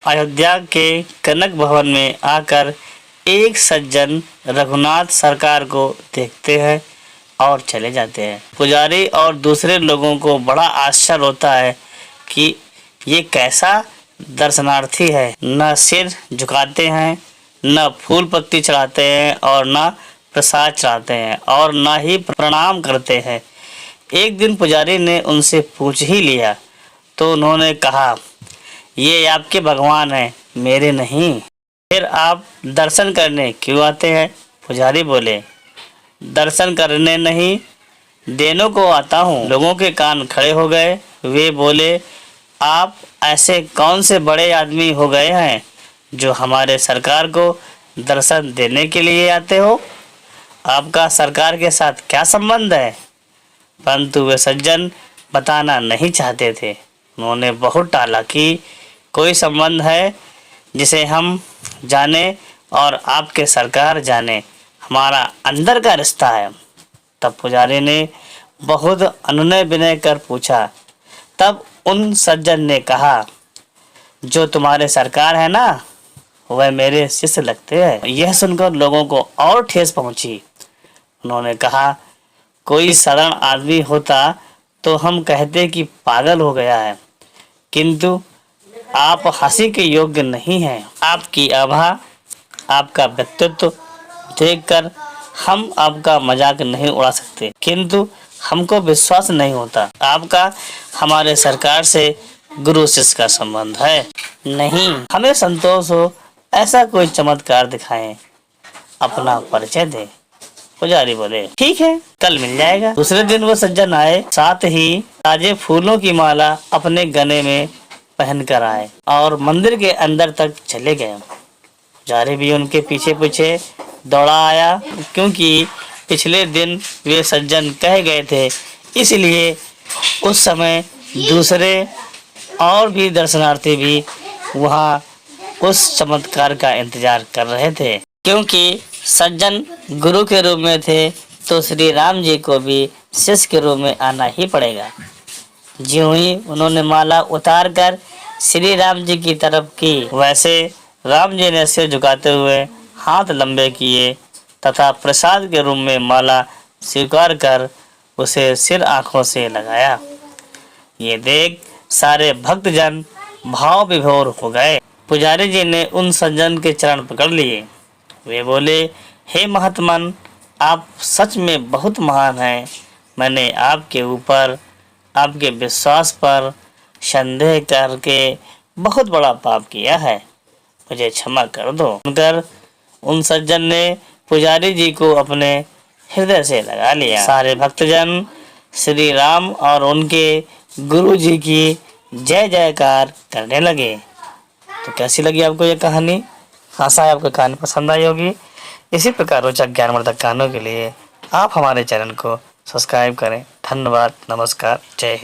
अयोध्या के कनक भवन में आकर एक सज्जन रघुनाथ सरकार को देखते हैं और चले जाते हैं। पुजारी और दूसरे लोगों को बड़ा आश्चर्य होता है कि ये कैसा दर्शनार्थी है। न सिर झुकाते हैं, न फूल पत्ती चढ़ाते हैं और न प्रसाद चढ़ाते हैं और न ही प्रणाम करते हैं। एक दिन पुजारी ने उनसे पूछ ही लिया तो उन्होंने कहा, ये आपके भगवान हैं, मेरे नहीं। फिर आप दर्शन करने क्यों आते हैं? पुजारी बोले, दर्शन करने नहीं, देने को आता हूँ। लोगों के कान खड़े हो गए। वे बोले, आप ऐसे कौन से बड़े आदमी हो गए हैं जो हमारे सरकार को दर्शन देने के लिए आते हो? आपका सरकार के साथ क्या संबंध है? परंतु वे सज्जन बताना नहीं चाहते थे। उन्होंने बहुत टाला कि कोई संबंध है जिसे हम जाने और आपके सरकार जाने, हमारा अंदर का रिश्ता है। तब पुजारी ने बहुत अनुनय विनय कर पूछा। तब उन सज्जन ने कहा, जो तुम्हारे सरकार है ना, वह मेरे शिष्य लगते हैं। यह सुनकर लोगों को और ठेस पहुंची। उन्होंने कहा, कोई साधारण आदमी होता तो हम कहते कि पागल हो गया है, किंतु आप हंसी के योग्य नहीं हैं। आपकी आभा, आपका व्यक्तित्व देखकर हम आपका मजाक नहीं उड़ा सकते, किंतु हमको विश्वास नहीं होता आपका हमारे सरकार से गुरु शिष्य का संबंध है। नहीं, हमें संतोष हो ऐसा कोई चमत्कार दिखाएं, अपना परिचय दें। पुजारी बोले, ठीक है, कल मिल जाएगा। दूसरे दिन वो सज्जन आए, साथ ही ताजे फूलों की माला अपने गले में पहनकर आए और मंदिर के अंदर तक चले गए। पुजारी भी उनके पीछे पीछे दौड़ा आया, क्योंकि पिछले दिन वे सज्जन कह गए थे, इसलिए उस समय दूसरे और भी दर्शनार्थी भी वहाँ उस चमत्कार का इंतजार कर रहे थे। क्योंकि सज्जन गुरु के रूप में थे तो श्री राम जी को भी शिष्य के रूप में आना ही पड़ेगा। ज्यों ही उन्होंने माला उतार कर श्री राम जी की तरफ की, वैसे राम जी ने सिर झुकाते हुए हाथ लंबे किए तथा प्रसाद के रूप में माला स्वीकार कर उसे सिर आंखों से लगाया। ये देख सारे भक्तजन भाव विभोर हो गए। पुजारी जी ने उन सज्जन के चरण पकड़ लिए। वे बोले, हे महात्मन, आप सच में बहुत महान हैं। मैंने आपके ऊपर, आपके विश्वास पर संदेह करके बहुत बड़ा पाप किया है, मुझे क्षमा कर दो। सुनकर उन सज्जन ने पुजारी जी को अपने हृदय से लगा लिया। सारे भक्तजन श्री राम और उनके गुरु जी की जय जयकार करने लगे। तो कैसी लगी आपको ये कहानी? आशा है आपको कहानी पसंद आई होगी। इसी प्रकार रोचक ज्ञानवर्धक कहानियों के लिए आप हमारे चैनल को सब्सक्राइब करें। धन्यवाद, नमस्कार, जय हिंद।